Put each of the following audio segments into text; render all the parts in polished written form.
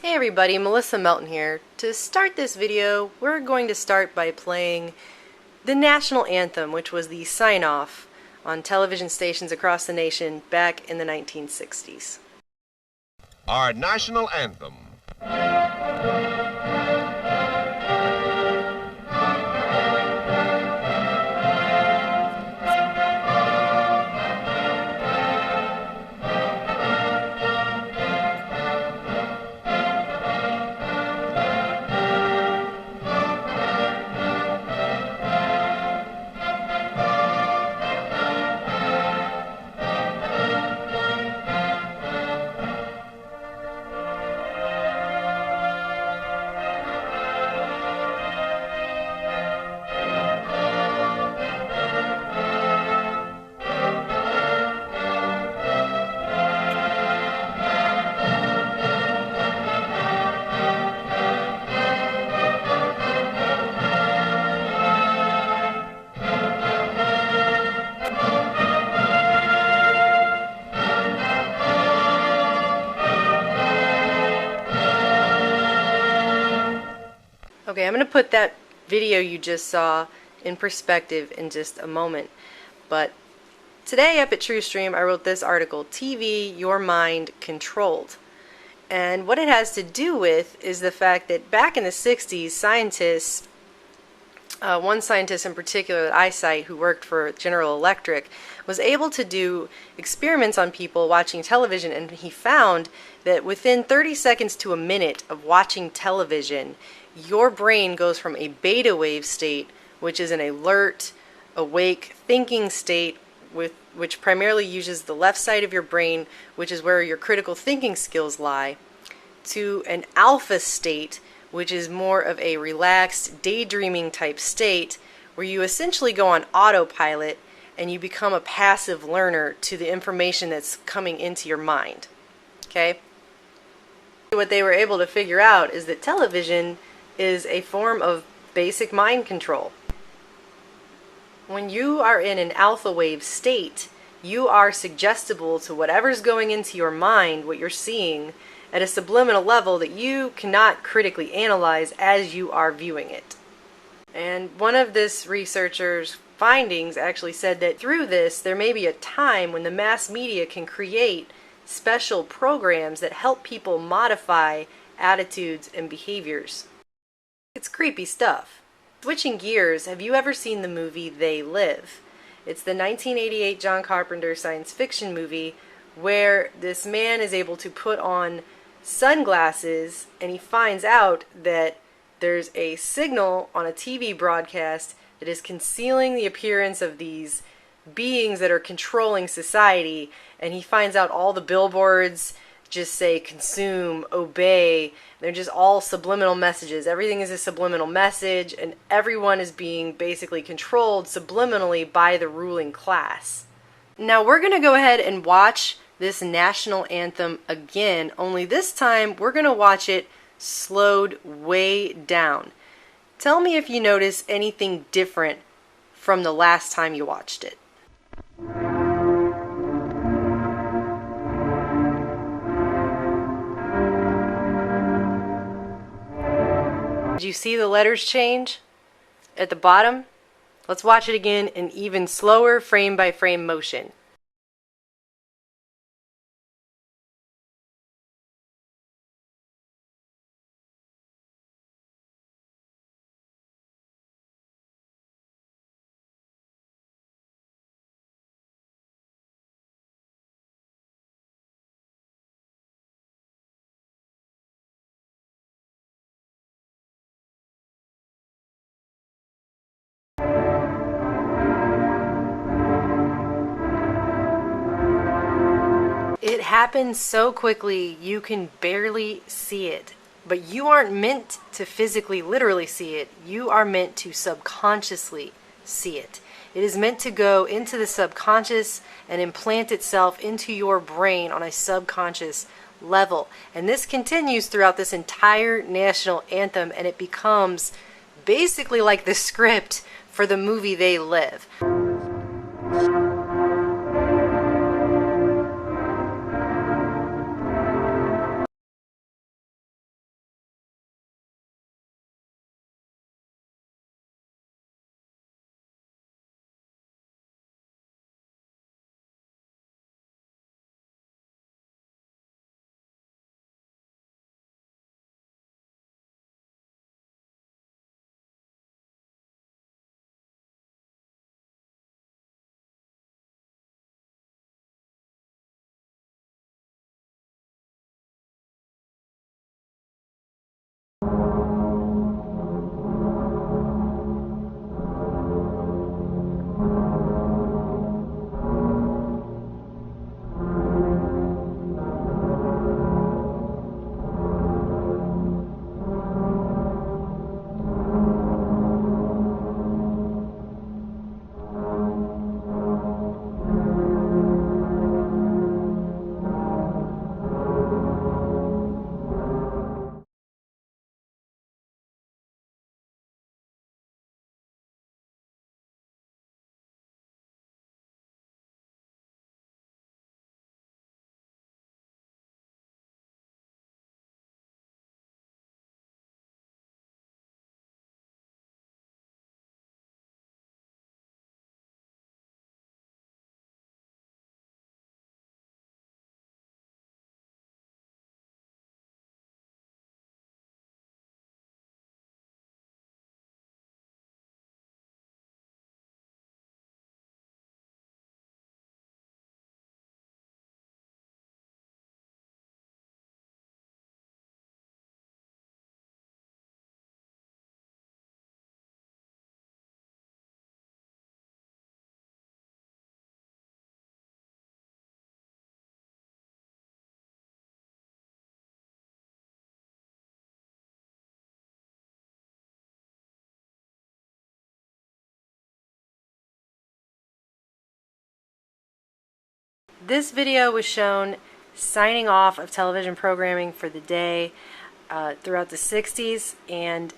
Hey everybody, Melissa Melton here. To start this video, we're going to start by playing the national anthem, which was the sign-off on television stations across the nation back in the 1960s. Our national anthem. Okay, I'm going to put that video you just saw in perspective in just a moment. But today up at TrueStream, I wrote this article, TV, Your Mind Controlled. And what it has to do with is the fact that back in the 60s, scientists, one scientist in particular that I cite who worked for General Electric, was able to do experiments on people watching television, and he found that within 30 seconds to a minute of watching television, your brain goes from a beta wave state, which is an alert, awake, thinking state, which primarily uses the left side of your brain, which is where your critical thinking skills lie, to an alpha state, which is more of a relaxed, daydreaming type state, where you essentially go on autopilot and you become a passive learner to the information that's coming into your mind. Okay? What they were able to figure out is that television is a form of basic mind control. When you are in an alpha wave state, you are suggestible to whatever's going into your mind, what you're seeing, at a subliminal level that you cannot critically analyze as you are viewing it. And one of this researcher's findings actually said that through this, there may be a time when the mass media can create special programs that help people modify attitudes and behaviors. It's creepy stuff. Switching gears, have you ever seen the movie They Live? It's the 1988 John Carpenter science fiction movie where this man is able to put on sunglasses and he finds out that there's a signal on a TV broadcast that is concealing the appearance of these beings that are controlling society, and he finds out all the billboards just say consume, obey. They're just all subliminal messages. Everything is a subliminal message, and everyone is being basically controlled subliminally by the ruling class. Now we're going to go ahead and watch this national anthem again, only this time we're going to watch it slowed way down. Tell me if you notice anything different from the last time you watched it. Did you see the letters change at the bottom? Let's watch it again in even slower frame by frame motion. It happens so quickly you can barely see it. But you aren't meant to physically, literally see it. You are meant to subconsciously see it. It is meant to go into the subconscious and implant itself into your brain on a subconscious level. And this continues throughout this entire national anthem, and it becomes basically like the script for the movie They Live. This video was shown signing off of television programming for the day throughout the 60s, and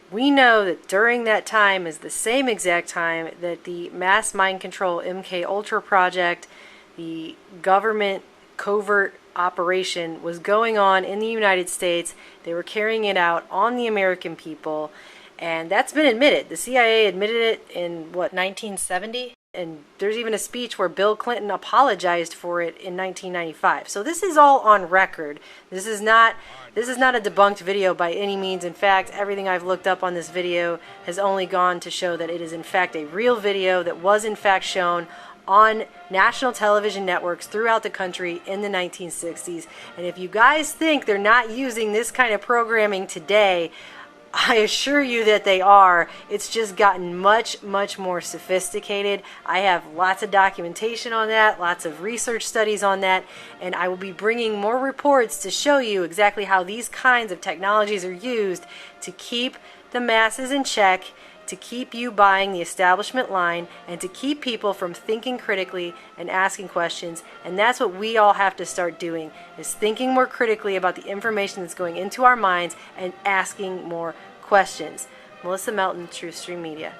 we know that during that time is the same exact time that the mass mind control MK Ultra project, the government covert operation, was going on in the United States. They were carrying it out on the American people, and that's been admitted. The CIA admitted it in, 1970? And there's even a speech where Bill Clinton apologized for it in 1995. So this is all on record. This is not a debunked video by any means. In fact, everything I've looked up on this video has only gone to show that it is in fact a real video that was in fact shown on national television networks throughout the country in the 1960s. And if you guys think they're not using this kind of programming today, I assure you that they are. It's just gotten much, much more sophisticated. I have lots of documentation on that, lots of research studies on that, and I will be bringing more reports to show you exactly how these kinds of technologies are used to keep the masses in check, to keep you buying the establishment line, and to keep people from thinking critically and asking questions. And that's what we all have to start doing, is thinking more critically about the information that's going into our minds and asking more questions. Melissa Melton, TruthStream Media.